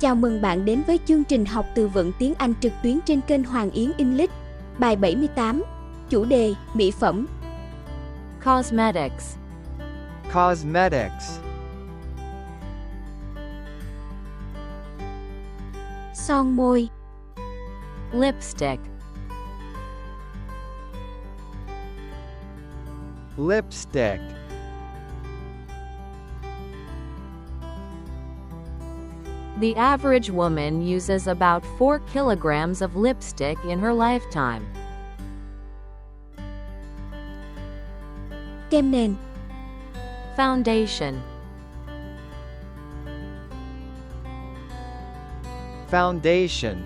Chào mừng bạn đến với chương trình học từ vựng tiếng Anh trực tuyến trên kênh Hoàng Yến English. Bài 78. Chủ đề: mỹ phẩm. Cosmetics. Cosmetics. Son môi. Lipstick. Lipstick. The average woman uses about 4 kilograms of lipstick in her lifetime. Kem nền. Foundation. Foundation.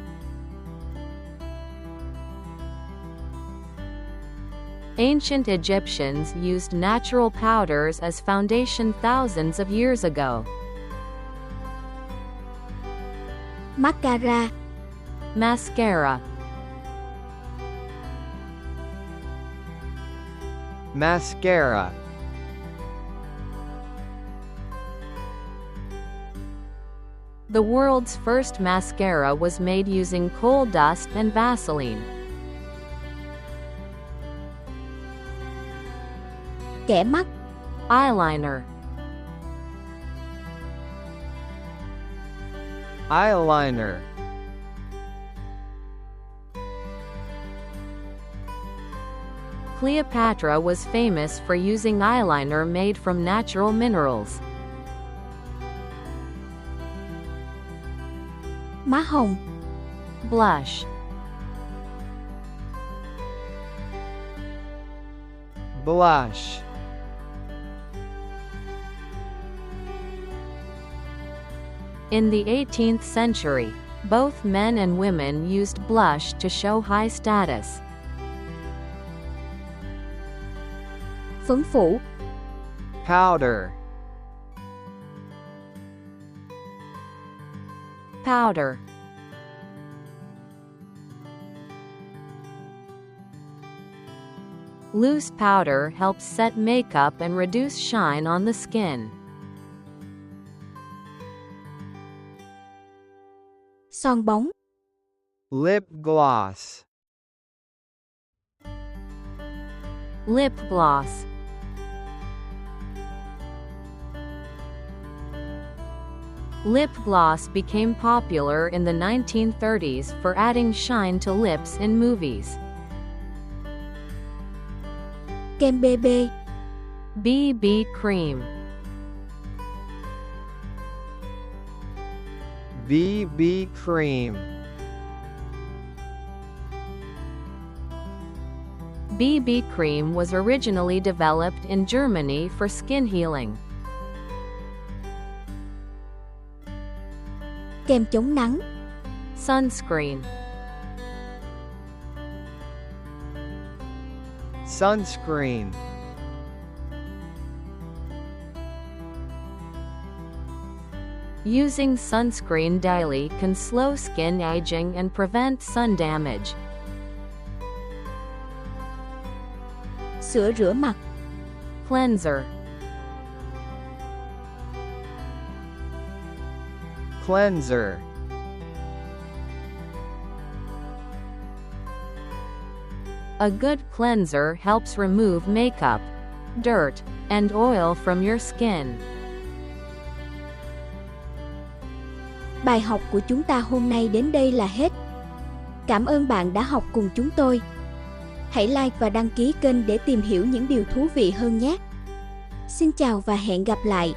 Ancient Egyptians used natural powders as foundation thousands of years ago. Mascara. Mascara. Mascara. The world's first mascara was made using coal dust and Vaseline. Kẻ mắt. Eyeliner. Eyeliner. Cleopatra was famous for using eyeliner made from natural minerals. Má hồng. Blush. Blush. In the 18th century, both men and women used blush to show high status. Phấn phủ. Powder. Powder. Loose powder helps set makeup and reduce shine on the skin. Son bóng. Lip gloss. Lip gloss. Lip gloss became popular in the 1930s for adding shine to lips in movies. Kem BB. BB cream. BB cream. BB cream was originally developed in Germany for skin healing. Kem chống nắng. Sunscreen. Sunscreen. Using sunscreen daily can slow skin aging and prevent sun damage. Sữa rửa mặt. Cleanser. Cleanser. A good cleanser helps remove makeup, dirt, and oil from your skin. Bài học của chúng ta hôm nay đến đây là hết. Cảm ơn bạn đã học cùng chúng tôi. Hãy like và đăng ký kênh để tìm hiểu những điều thú vị hơn nhé. Xin chào và hẹn gặp lại.